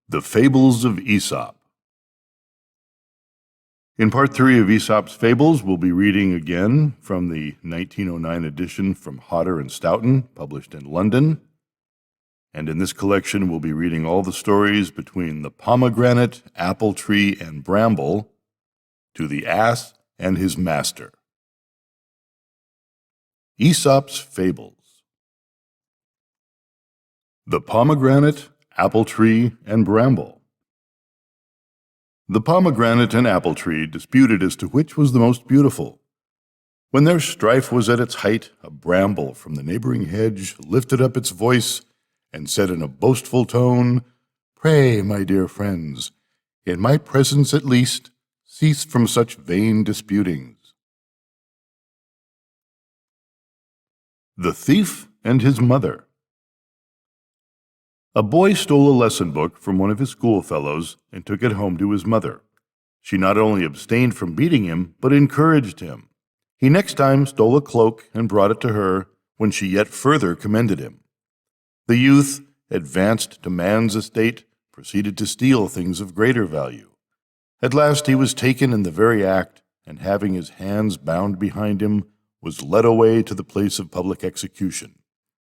The Fables of Aesop. In Part 3 of Aesop's Fables, we'll be reading again from the 1909 edition from Hodder and Stoughton, published in London. And in this collection, we'll be reading all the stories between the pomegranate, apple tree, and bramble to the ass and his master. Aesop's Fables. The pomegranate, apple tree, and bramble. The pomegranate and apple tree disputed as to which was the most beautiful. When their strife was at its height, a bramble from the neighboring hedge lifted up its voice and said in a boastful tone, "Pray, my dear friends, in my presence at least, cease from such vain disputings." The Thief and His Mother. A boy stole a lesson book from one of his schoolfellows and took it home to his mother. She not only abstained from beating him, but encouraged him. He next time stole a cloak and brought it to her, when she yet further commended him. The youth, advanced to man's estate, proceeded to steal things of greater value. At last he was taken in the very act, and having his hands bound behind him, was led away to the place of public execution.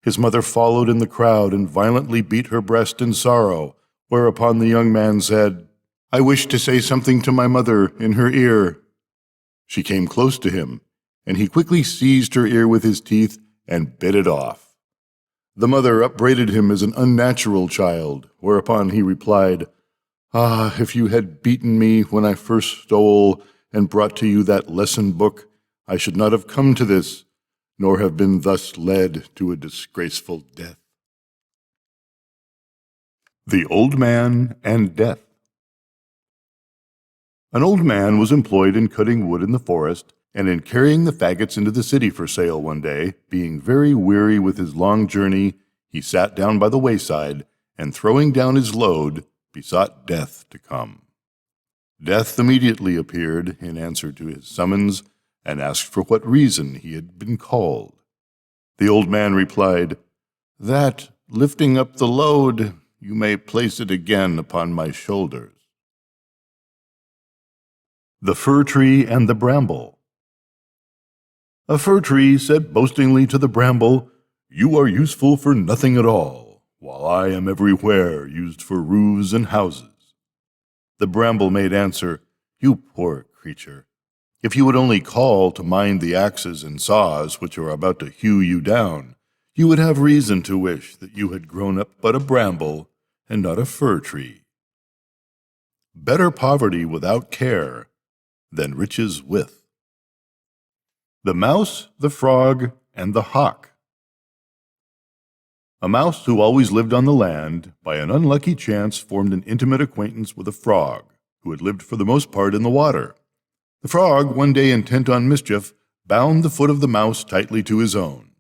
His mother followed in the crowd and violently beat her breast in sorrow, whereupon the young man said, "I wish to say something to my mother in her ear." She came close to him, and he quickly seized her ear with his teeth and bit it off. The mother upbraided him as an unnatural child, whereupon he replied, "Ah, if you had beaten me when I first stole and brought to you that lesson book, I should not have come to this, nor have been thus led to a disgraceful death." The Old Man and Death. An old man was employed in cutting wood in the forest and in carrying the faggots into the city for sale one day. Being very weary with his long journey, he sat down by the wayside and, throwing down his load, besought Death to come. Death immediately appeared in answer to his summons and asked for what reason he had been called. The old man replied, "That, lifting up the load, you may place it again upon my shoulders." The Fir Tree and the Bramble. A fir tree said boastingly to the bramble, "You are useful for nothing at all, while I am everywhere used for roofs and houses." The bramble made answer, "You poor creature, if you would only call to mind the axes and saws which are about to hew you down, you would have reason to wish that you had grown up but a bramble and not a fir tree. Better poverty without care than riches with. The Mouse, the Frog, and the Hawk. A mouse who always lived on the land, by an unlucky chance formed an intimate acquaintance with a frog, who had lived for the most part in the water. The frog, one day intent on mischief, bound the foot of the mouse tightly to his own.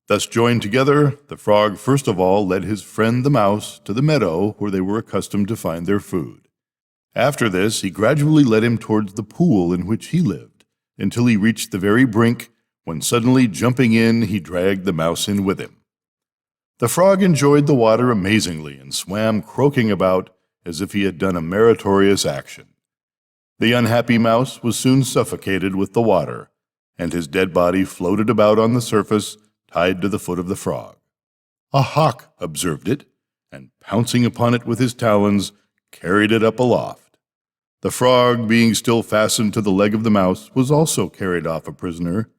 Thus joined together, the frog first of all led his friend the mouse to the meadow where they were accustomed to find their food. After this, he gradually led him towards the pool in which he lived, until he reached the very brink, when suddenly jumping in, he dragged the mouse in with him. The frog enjoyed the water amazingly and swam croaking about as if he had done a meritorious action. The unhappy mouse was soon suffocated with the water, and his dead body floated about on the surface, tied to the foot of the frog. A hawk observed it, and pouncing upon it with his talons, carried it up aloft. The frog, being still fastened to the leg of the mouse, was also carried off a prisoner,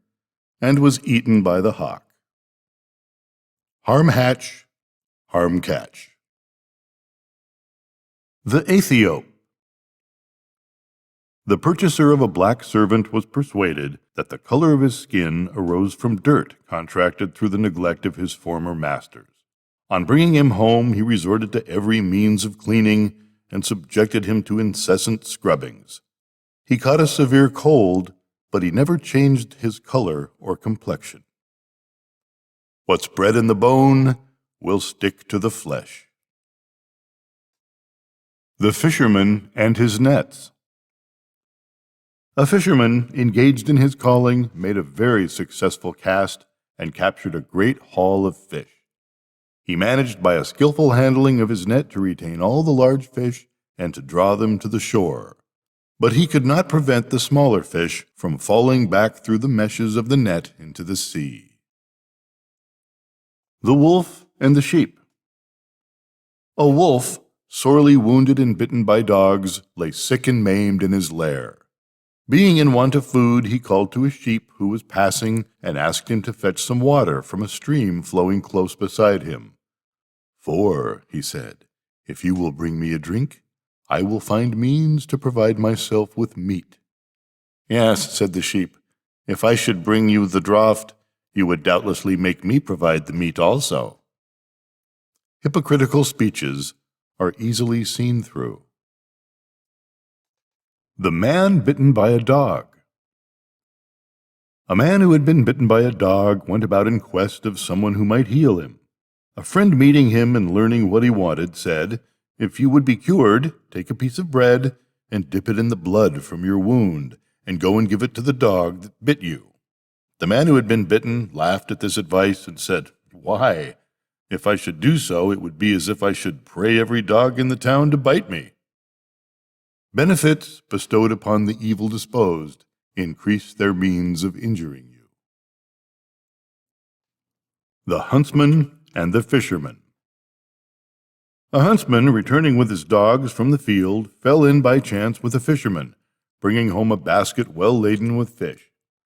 and was eaten by the hawk. Harm hatch, harm catch. The Aethiop. The purchaser of a black servant was persuaded that the color of his skin arose from dirt contracted through the neglect of his former masters. On bringing him home, he resorted to every means of cleaning and subjected him to incessant scrubbings. He caught a severe cold, but he never changed his color or complexion. What's bred in the bone will stick to the flesh. The Fisherman and His Nets. A fisherman, engaged in his calling, made a very successful cast and captured a great haul of fish. He managed by a skillful handling of his net to retain all the large fish and to draw them to the shore. But he could not prevent the smaller fish from falling back through the meshes of the net into the sea. The Wolf and the Sheep. A wolf, sorely wounded and bitten by dogs, lay sick and maimed in his lair. Being in want of food, he called to a sheep who was passing and asked him to fetch some water from a stream flowing close beside him. "For," he said, "if you will bring me a drink, I will find means to provide myself with meat." "Yes," said the sheep, "if I should bring you the draught, you would doubtlessly make me provide the meat also." Hypocritical speeches are easily seen through. The Man Bitten by a Dog. A man who had been bitten by a dog went about in quest of someone who might heal him. A friend meeting him and learning what he wanted said, "If you would be cured, take a piece of bread and dip it in the blood from your wound, and go and give it to the dog that bit you." The man who had been bitten laughed at this advice and said, "Why, if I should do so, it would be as if I should pray every dog in the town to bite me." Benefits bestowed upon the evil disposed increase their means of injuring you. The Huntsman and the Fisherman. A huntsman, returning with his dogs from the field, fell in by chance with a fisherman, bringing home a basket well laden with fish.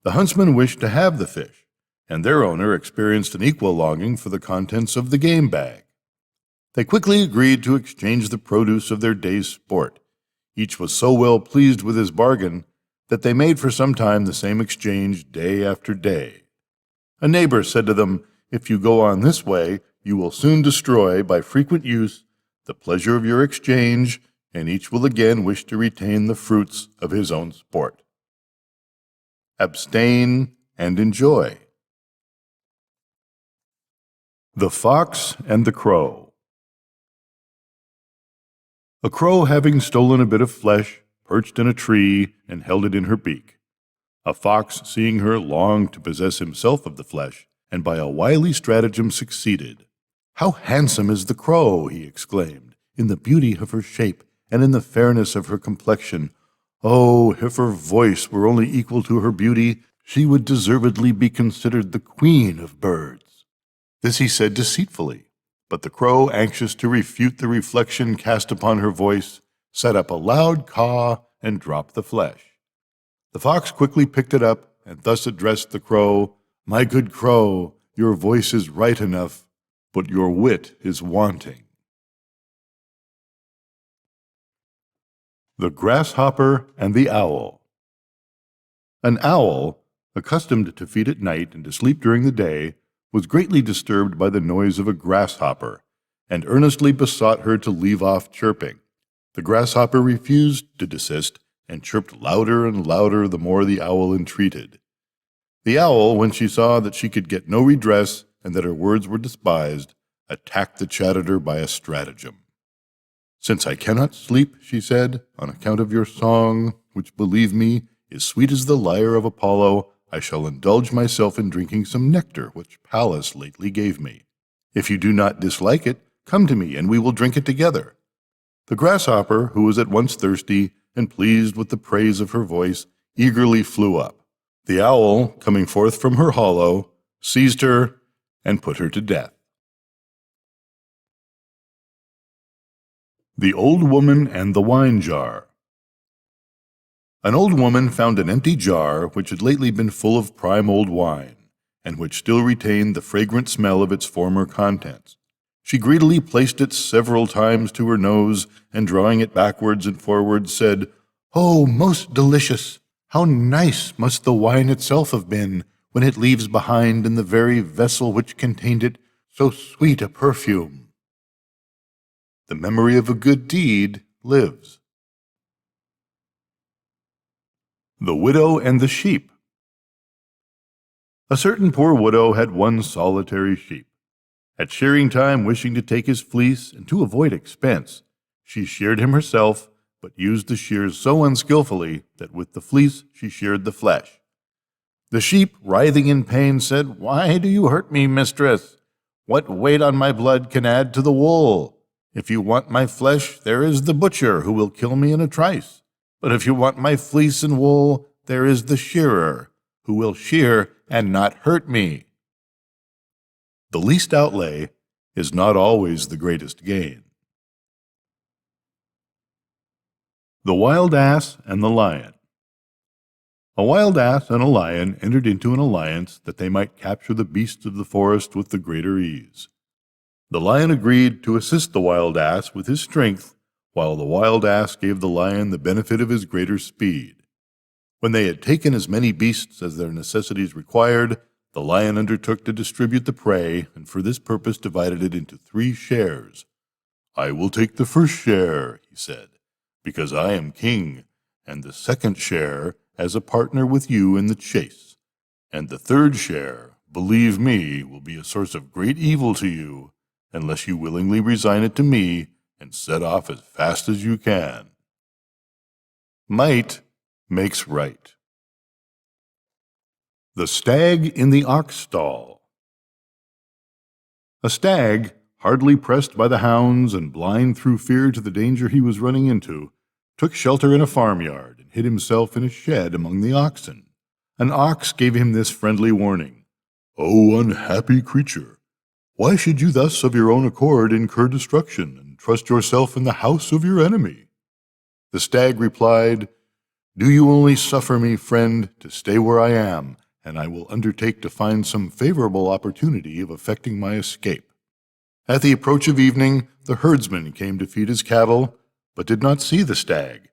The huntsman wished to have the fish, and their owner experienced an equal longing for the contents of the game bag. They quickly agreed to exchange the produce of their day's sport. Each was so well pleased with his bargain that they made for some time the same exchange day after day. A neighbor said to them, "If you go on this way, you will soon destroy, by frequent use, the pleasure of your exchange, and each will again wish to retain the fruits of his own sport." Abstain and enjoy. The Fox and the Crow. A crow, having stolen a bit of flesh, perched in a tree and held it in her beak. A fox, seeing her, longed to possess himself of the flesh, and by a wily stratagem succeeded. "How handsome is the crow!" he exclaimed, "in the beauty of her shape and in the fairness of her complexion. Oh, if her voice were only equal to her beauty, she would deservedly be considered the queen of birds." This he said deceitfully, but the crow, anxious to refute the reflection cast upon her voice, set up a loud caw and dropped the flesh. The fox quickly picked it up and thus addressed the crow, "My good crow, your voice is right enough, but your wit is wanting." The Grasshopper and the Owl. An owl, accustomed to feed at night and to sleep during the day, was greatly disturbed by the noise of a grasshopper, and earnestly besought her to leave off chirping. The grasshopper refused to desist, and chirped louder and louder the more the owl entreated. The owl, when she saw that she could get no redress and that her words were despised, attacked the chatterer by a stratagem. "Since I cannot sleep," she said, "on account of your song, which, believe me, is sweet as the lyre of Apollo, I shall indulge myself in drinking some nectar which Pallas lately gave me. If you do not dislike it, come to me, and we will drink it together." The grasshopper, who was at once thirsty and pleased with the praise of her voice, eagerly flew up. The owl, coming forth from her hollow, seized her and put her to death. The Old Woman and the Wine Jar. An old woman found an empty jar which had lately been full of prime old wine, and which still retained the fragrant smell of its former contents. She greedily placed it several times to her nose, and drawing it backwards and forwards, said, "Oh, most delicious! How nice must the wine itself have been, when it leaves behind in the very vessel which contained it so sweet a perfume." The memory of a good deed lives. The Widow and the Sheep. A certain poor widow had one solitary sheep. At shearing time, wishing to take his fleece and to avoid expense, she sheared him herself, but used the shears so unskillfully that with the fleece she sheared the flesh. The sheep, writhing in pain, said, "Why do you hurt me, mistress? What weight on my blood can add to the wool? If you want my flesh, there is the butcher who will kill me in a trice. But if you want my fleece and wool, there is the shearer who will shear and not hurt me. The least outlay is not always the greatest gain. The Wild Ass and the Lion. A wild ass and a lion entered into an alliance that they might capture the beasts of the forest with the greater ease. The lion agreed to assist the wild ass with his strength, while the wild ass gave the lion the benefit of his greater speed. When they had taken as many beasts as their necessities required, the lion undertook to distribute the prey, and for this purpose divided it into 3 shares. "I will take the first share," he said, "because I am king, and the second share as a partner with you in the chase. And the third share, believe me, will be a source of great evil to you, unless you willingly resign it to me and set off as fast as you can." Might makes right. The Stag in the Ox Stall. A stag, hardly pressed by the hounds and blind through fear to the danger he was running into, took shelter in a farmyard and hid himself in a shed among the oxen. An ox gave him this friendly warning: "O unhappy creature, why should you thus of your own accord incur destruction and trust yourself in the house of your enemy?" The stag replied, "Do you only suffer me, friend, to stay where I am, and I will undertake to find some favorable opportunity of effecting my escape." At the approach of evening, the herdsman came to feed his cattle, but did not see the stag,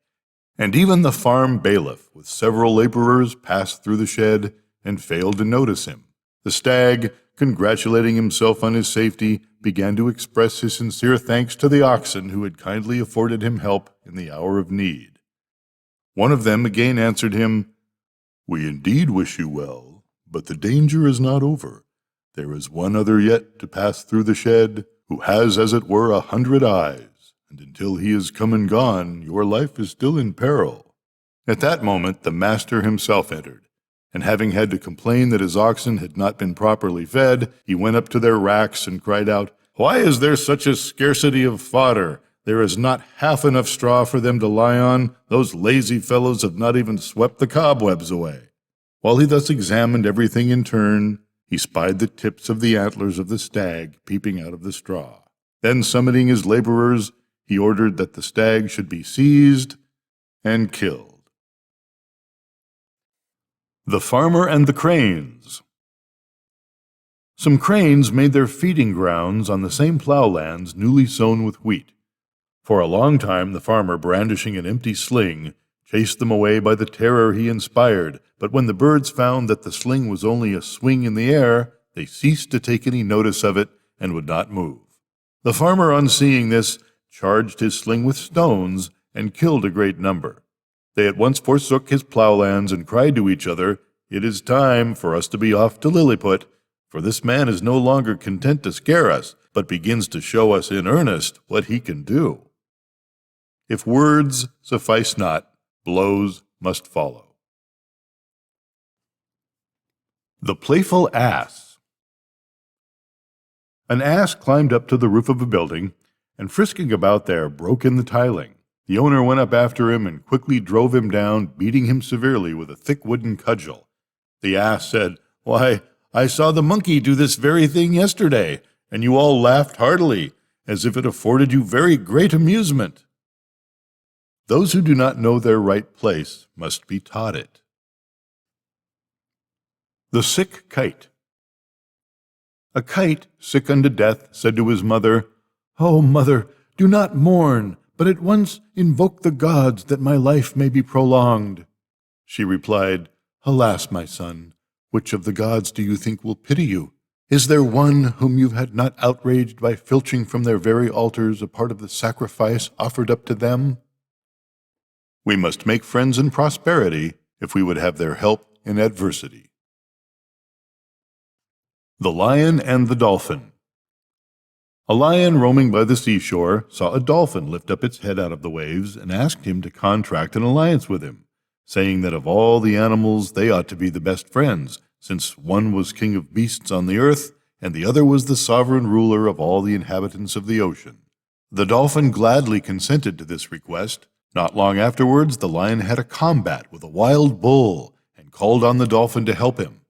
and even the farm bailiff with several laborers passed through the shed and failed to notice him. The stag, congratulating himself on his safety, began to express his sincere thanks to the oxen who had kindly afforded him help in the hour of need. One of them again answered him, "We indeed wish you well, but the danger is not over. There is one other yet to pass through the shed, who has as it were 100 eyes, and until he is come and gone, your life is still in peril." At that moment the master himself entered, and having had to complain that his oxen had not been properly fed, he went up to their racks and cried out, "Why is there such a scarcity of fodder? There is not half enough straw for them to lie on. Those lazy fellows have not even swept the cobwebs away." While he thus examined everything in turn, he spied the tips of the antlers of the stag peeping out of the straw. Then summoning his laborers, he ordered that the stag should be seized and killed. The Farmer and the Cranes. Some cranes made their feeding grounds on the same plowlands newly sown with wheat. For a long time the farmer, brandishing an empty sling, chased them away by the terror he inspired, but when the birds found that the sling was only a swing in the air, they ceased to take any notice of it and would not move. The farmer, on seeing this, charged his sling with stones and killed a great number. They at once forsook his plowlands and cried to each other, "It is time for us to be off to Lilliput, for this man is no longer content to scare us, but begins to show us in earnest what he can do." If words suffice not, blows must follow. The Playful Ass. An ass climbed up to the roof of a building, and frisking about there broke in the tiling. The owner went up after him and quickly drove him down, beating him severely with a thick wooden cudgel. The ass said, "Why, I saw the monkey do this very thing yesterday, and you all laughed heartily, as if it afforded you very great amusement." Those who do not know their right place must be taught it. The Sick Kite. A kite, sick unto death, said to his mother, "O mother, do not mourn, but at once invoke the gods that my life may be prolonged." She replied, "Alas, my son, which of the gods do you think will pity you? Is there one whom you had not outraged by filching from their very altars a part of the sacrifice offered up to them?" We must make friends in prosperity if we would have their help in adversity. The Lion and the Dolphin. A lion roaming by the seashore saw a dolphin lift up its head out of the waves and asked him to contract an alliance with him, saying that of all the animals they ought to be the best friends, since one was king of beasts on the earth and the other was the sovereign ruler of all the inhabitants of the ocean. The dolphin gladly consented to this request. Not long afterwards, the lion had a combat with a wild bull and called on the dolphin to help him.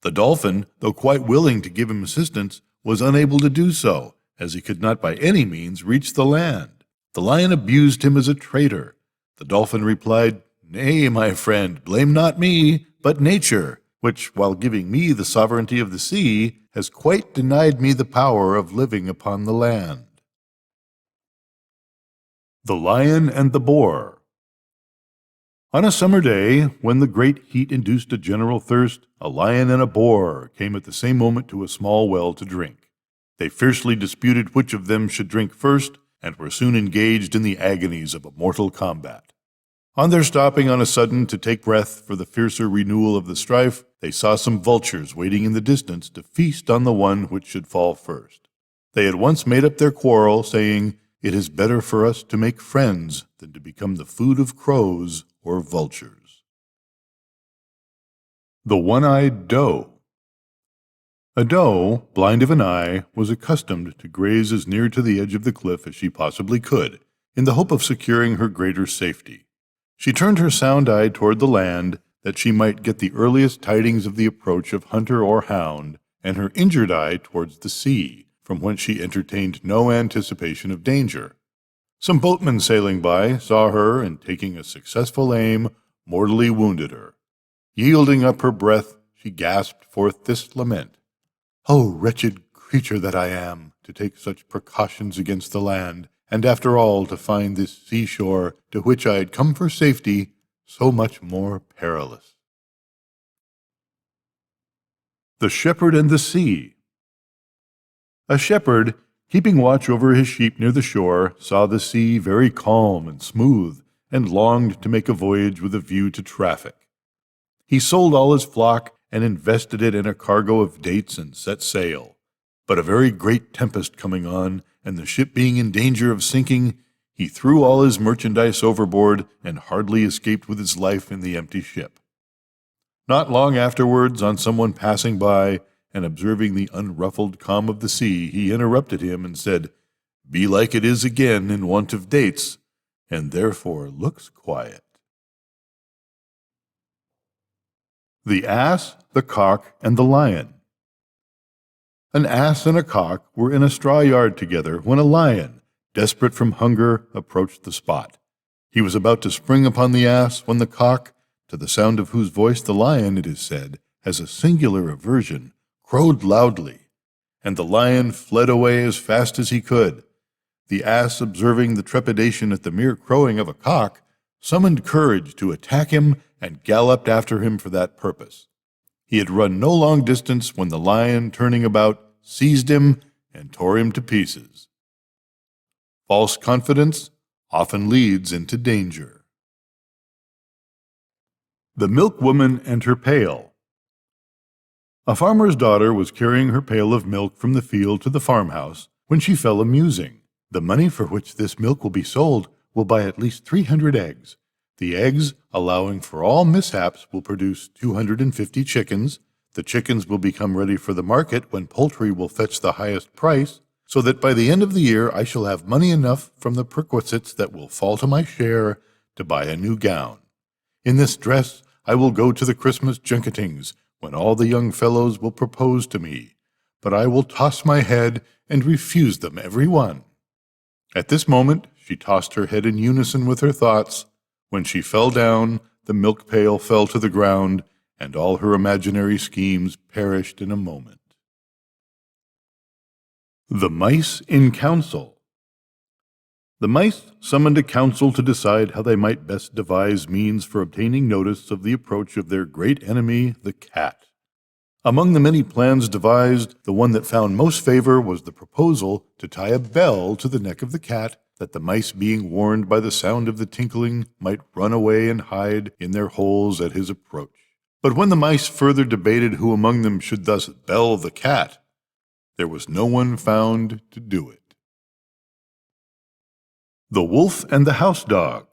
The dolphin, though quite willing to give him assistance, was unable to do so, as he could not by any means reach the land. The lion abused him as a traitor. The dolphin replied, "Nay, my friend, blame not me, but nature, which, while giving me the sovereignty of the sea, has quite denied me the power of living upon the land." The Lion and the Boar. On a summer day, when the great heat induced a general thirst, a lion and a boar came at the same moment to a small well to drink. They fiercely disputed which of them should drink first, and were soon engaged in the agonies of a mortal combat. On their stopping on a sudden to take breath for the fiercer renewal of the strife, they saw some vultures waiting in the distance to feast on the one which should fall first. They at once made up their quarrel, saying, "It is better for us to make friends than to become the food of crows or vultures." The One-Eyed Doe. A doe, blind of an eye, was accustomed to graze as near to the edge of the cliff as she possibly could, in the hope of securing her greater safety. She turned her sound eye toward the land, that she might get the earliest tidings of the approach of hunter or hound, and her injured eye towards the sea, from whence she entertained no anticipation of danger. Some boatmen sailing by saw her, and taking a successful aim, mortally wounded her. Yielding up her breath, she gasped forth this lament: "O wretched creature that I am, to take such precautions against the land, and after all to find this seashore, to which I had come for safety, so much more perilous." The Shepherd and the Sea. A shepherd, keeping watch over his sheep near the shore, saw the sea very calm and smooth, and longed to make a voyage with a view to traffic. He sold all his flock and invested it in a cargo of dates and set sail. But a very great tempest coming on, and the ship being in danger of sinking, he threw all his merchandise overboard and hardly escaped with his life in the empty ship. Not long afterwards, on someone passing by, and observing the unruffled calm of the sea, he interrupted him and said, "Belike it is again in want of dates, and therefore looks quiet." The Ass, the Cock, and the Lion. An ass and a cock were in a straw yard together when a lion, desperate from hunger, approached the spot. He was about to spring upon the ass when the cock, to the sound of whose voice the lion, it is said, has a singular aversion, crowed loudly, and the lion fled away as fast as he could. The ass, observing the trepidation at the mere crowing of a cock, summoned courage to attack him and galloped after him for that purpose. He had run no long distance when the lion, turning about, seized him and tore him to pieces. False confidence often leads into danger. The Milkwoman and Her Pail. A farmer's daughter was carrying her pail of milk from the field to the farmhouse when she fell a musing. "The money for which this milk will be sold will buy at least 300 eggs. The eggs, allowing for all mishaps, will produce 250 chickens. The chickens will become ready for the market when poultry will fetch the highest price, so that by the end of the year I shall have money enough from the perquisites that will fall to my share to buy a new gown. In this dress I will go to the Christmas junketings, when all the young fellows will propose to me, but I will toss my head and refuse them every one." At this moment she tossed her head in unison with her thoughts. When she fell down, the milk pail fell to the ground, and all her imaginary schemes perished in a moment. The Mice in Council. The mice summoned a council to decide how they might best devise means for obtaining notice of the approach of their great enemy, the cat. Among the many plans devised, the one that found most favor was the proposal to tie a bell to the neck of the cat, that the mice, being warned by the sound of the tinkling, might run away and hide in their holes at his approach. But when the mice further debated who among them should thus bell the cat, there was no one found to do it. The Wolf and the House Dog.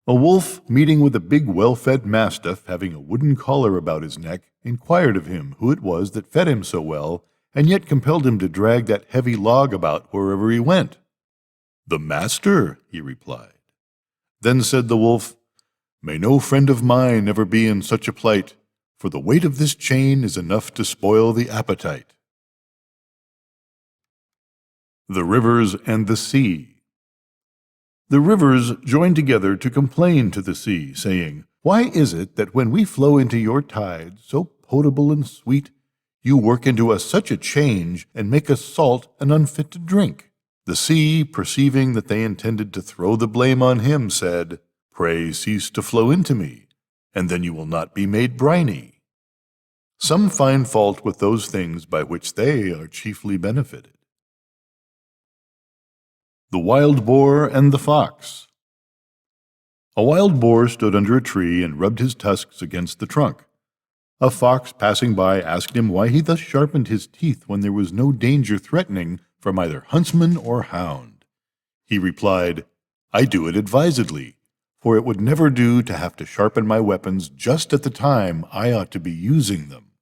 A wolf, meeting with a big well-fed mastiff having a wooden collar about his neck, inquired of him who it was that fed him so well, and yet compelled him to drag that heavy log about wherever he went? "The master," he replied. Then said the wolf, "May no friend of mine ever be in such a plight, for the weight of this chain is enough to spoil the appetite." The rivers and the sea. The rivers joined together to complain to the sea, saying, "Why is it that when we flow into your tides, so potable and sweet, you work into us such a change and make us salt and unfit to drink?" The sea, perceiving that they intended to throw the blame on him, said, "Pray cease to flow into me, and then you will not be made briny." Some find fault with those things by which they are chiefly benefited. The wild boar and the fox. A wild boar stood under a tree and rubbed his tusks against the trunk. A fox passing by asked him why he thus sharpened his teeth when there was no danger threatening from either huntsman or hound. He replied, "I do it advisedly, for it would never do to have to sharpen my weapons just at the time I ought to be using them.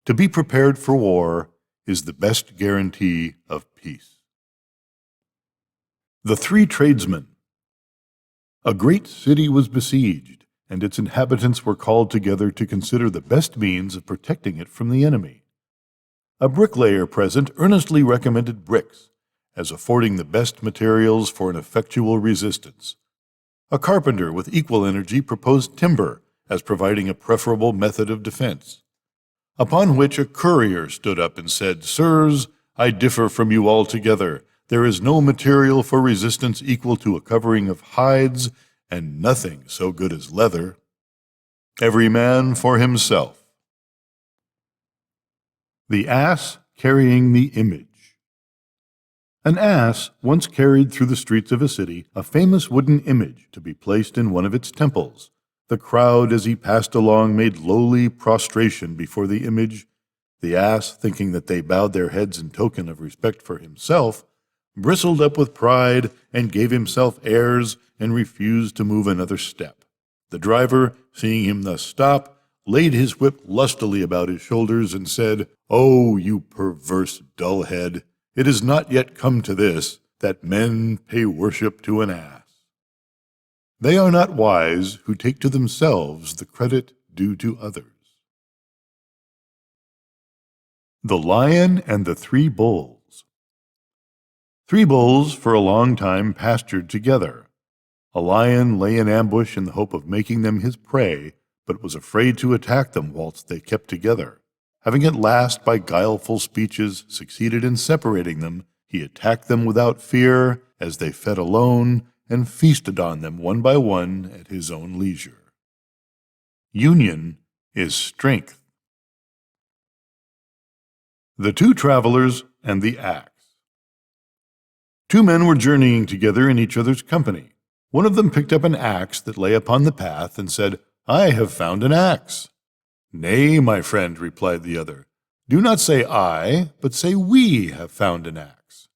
To be prepared for war is the best guarantee of peace." The Three Tradesmen. A great city was besieged, and its inhabitants were called together to consider the best means of protecting it from the enemy. A bricklayer present earnestly recommended bricks, as affording the best materials for an effectual resistance. A carpenter with equal energy proposed timber, as providing a preferable method of defense. Upon which a courier stood up and said, "Sirs, I differ from you altogether. There is no material for resistance equal to a covering of hides, and nothing so good as leather. Every man for himself." The ass carrying the image. An ass once carried through the streets of a city a famous wooden image to be placed in one of its temples. The crowd as he passed along made lowly prostration before the image. The ass, thinking that they bowed their heads in token of respect for himself, bristled up with pride and gave himself airs and refused to move another step. The driver, seeing him thus stop, laid his whip lustily about his shoulders and said, "Oh, you perverse dullhead, it is not yet come to this, that men pay worship to an ass. They are not wise who take to themselves the credit due to others." The Lion and the Three Bulls. 3 bulls for a long time pastured together. A lion lay in ambush in the hope of making them his prey, but was afraid to attack them whilst they kept together. Having at last, by guileful speeches, succeeded in separating them, he attacked them without fear, as they fed alone, and feasted on them one by one at his own leisure. Union is strength. The Two Travelers and the Axe. 2 men were journeying together in each other's company. One of them picked up an axe that lay upon the path and said, "I have found an axe." "Nay, my friend," replied the other, "do not say I, but say we have found an axe."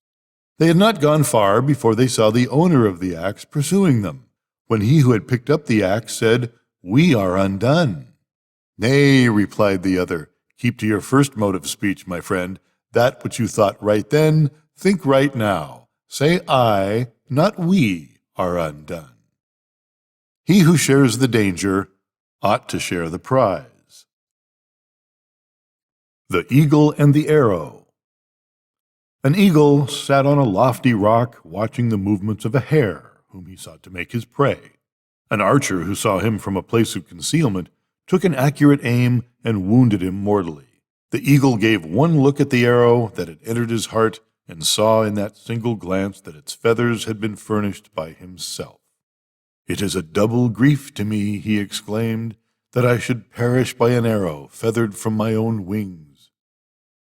They had not gone far before they saw the owner of the axe pursuing them, when he who had picked up the axe said, "We are undone." "Nay," replied the other, "keep to your first mode of speech, my friend. That which you thought right then, think right now. Say I, not we, are undone." He who shares the danger ought to share the prize. The Eagle and the Arrow. An eagle sat on a lofty rock watching the movements of a hare, whom he sought to make his prey. An archer who saw him from a place of concealment took an accurate aim and wounded him mortally. The eagle gave one look at the arrow that had entered his heart, and saw in that single glance that its feathers had been furnished by himself. "It is a double grief to me," he exclaimed, "that I should perish by an arrow feathered from my own wings."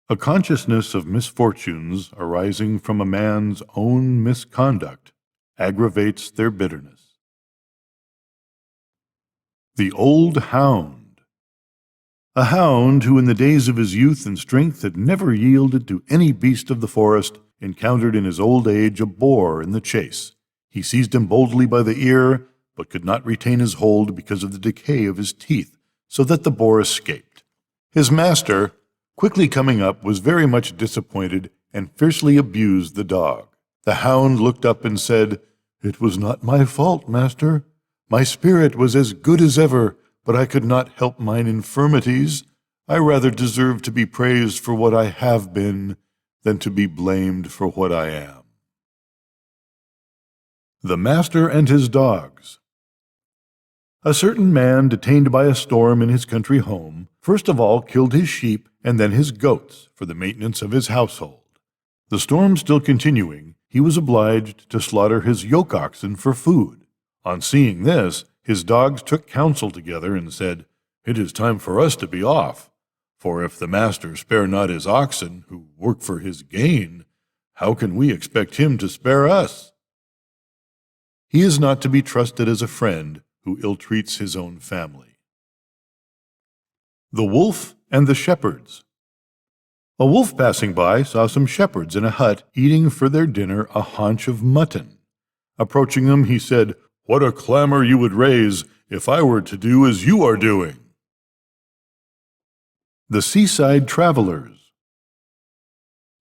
A consciousness of misfortunes arising from a man's own misconduct aggravates their bitterness. The Old Hound. A hound who in the days of his youth and strength had never yielded to any beast of the forest encountered in his old age a boar in the chase. He seized him boldly by the ear, but could not retain his hold because of the decay of his teeth, so that the boar escaped. His master, quickly coming up, was very much disappointed and fiercely abused the dog. The hound looked up and said, "It was not my fault, master. My spirit was as good as ever, but I could not help mine infirmities. I rather deserve to be praised for what I have been than to be blamed for what I am." The Master and His Dogs. A certain man, detained by a storm in his country home, first of all killed his sheep and then his goats for the maintenance of his household. The storm still continuing, he was obliged to slaughter his yoke oxen for food. On seeing this, his dogs took counsel together and said, "It is time for us to be off. For if the master spare not his oxen, who work for his gain, how can we expect him to spare us?" He is not to be trusted as a friend who ill-treats his own family. The Wolf and the Shepherds. A wolf passing by saw some shepherds in a hut eating for their dinner a haunch of mutton. Approaching them, he said, "What a clamor you would raise if I were to do as you are doing." The Seaside Travelers.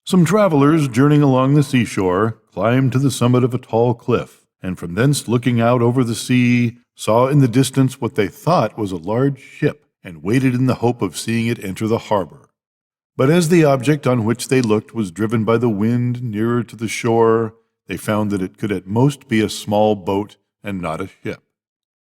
Some travelers, journeying along the seashore, climbed to the summit of a tall cliff, and from thence looking out over the sea, saw in the distance what they thought was a large ship, and waited in the hope of seeing it enter the harbor. But as the object on which they looked was driven by the wind nearer to the shore, they found that it could at most be a small boat and not a ship.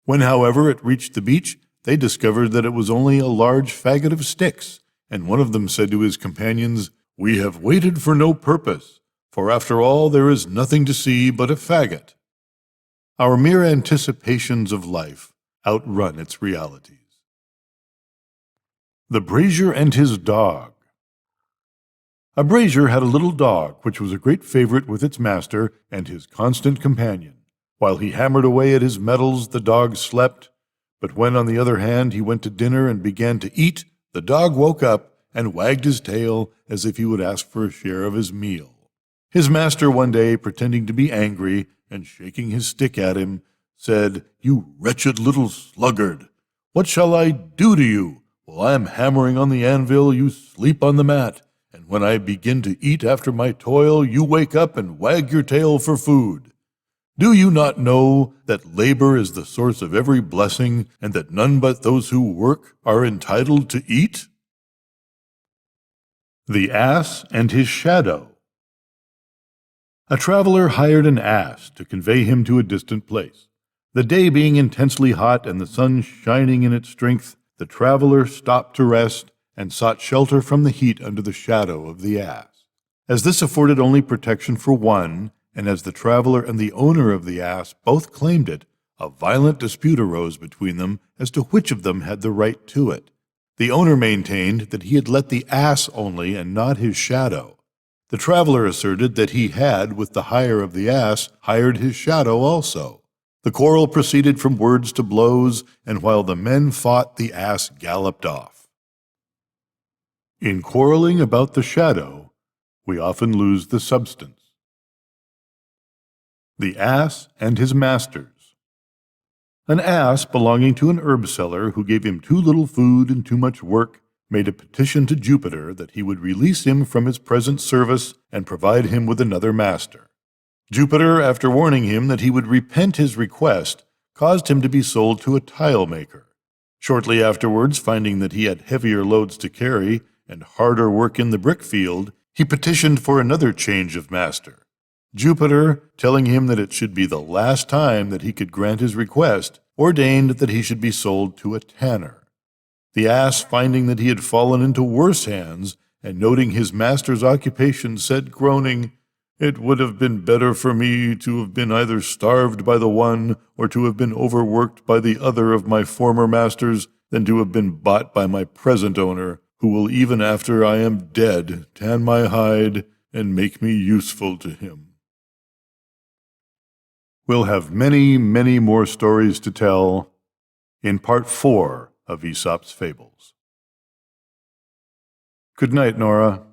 When, however, it reached the beach, they discovered that it was only a large faggot of sticks, and one of them said to his companions, "We have waited for no purpose, for after all there is nothing to see but a faggot." Our mere anticipations of life outrun its realities. The Brazier and His Dog. A brazier had a little dog, which was a great favorite with its master and his constant companion. While he hammered away at his metals, the dog slept, but when, on the other hand, he went to dinner and began to eat, the dog woke up and wagged his tail as if he would ask for a share of his meal. His master one day, pretending to be angry and shaking his stick at him, said, "You wretched little sluggard! What shall I do to you? While I am hammering on the anvil, you sleep on the mat, and when I begin to eat after my toil, you wake up and wag your tail for food. Do you not know that labor is the source of every blessing, and that none but those who work are entitled to eat?" The Ass and His Shadow. A traveler hired an ass to convey him to a distant place. The day being intensely hot and the sun shining in its strength, the traveler stopped to rest and sought shelter from the heat under the shadow of the ass. As this afforded only protection for one, and as the traveler and the owner of the ass both claimed it, a violent dispute arose between them as to which of them had the right to it. The owner maintained that he had let the ass only and not his shadow. The traveler asserted that he had, with the hire of the ass, hired his shadow also. The quarrel proceeded from words to blows, and while the men fought, the ass galloped off. In quarreling about the shadow, we often lose the substance. The Ass and His Masters. An ass belonging to an herb seller who gave him too little food and too much work made a petition to Jupiter that he would release him from his present service and provide him with another master. Jupiter, after warning him that he would repent his request, caused him to be sold to a tile maker. Shortly afterwards, finding that he had heavier loads to carry and harder work in the brick field, he petitioned for another change of master. Jupiter, telling him that it should be the last time that he could grant his request, ordained that he should be sold to a tanner. The ass, finding that he had fallen into worse hands, and noting his master's occupation, said, groaning, "It would have been better for me to have been either starved by the one or to have been overworked by the other of my former masters than to have been bought by my present owner, who will even after I am dead tan my hide and make me useful to him." We'll have many, many more stories to tell in Part 4 of Aesop's Fables. Good night, Nora.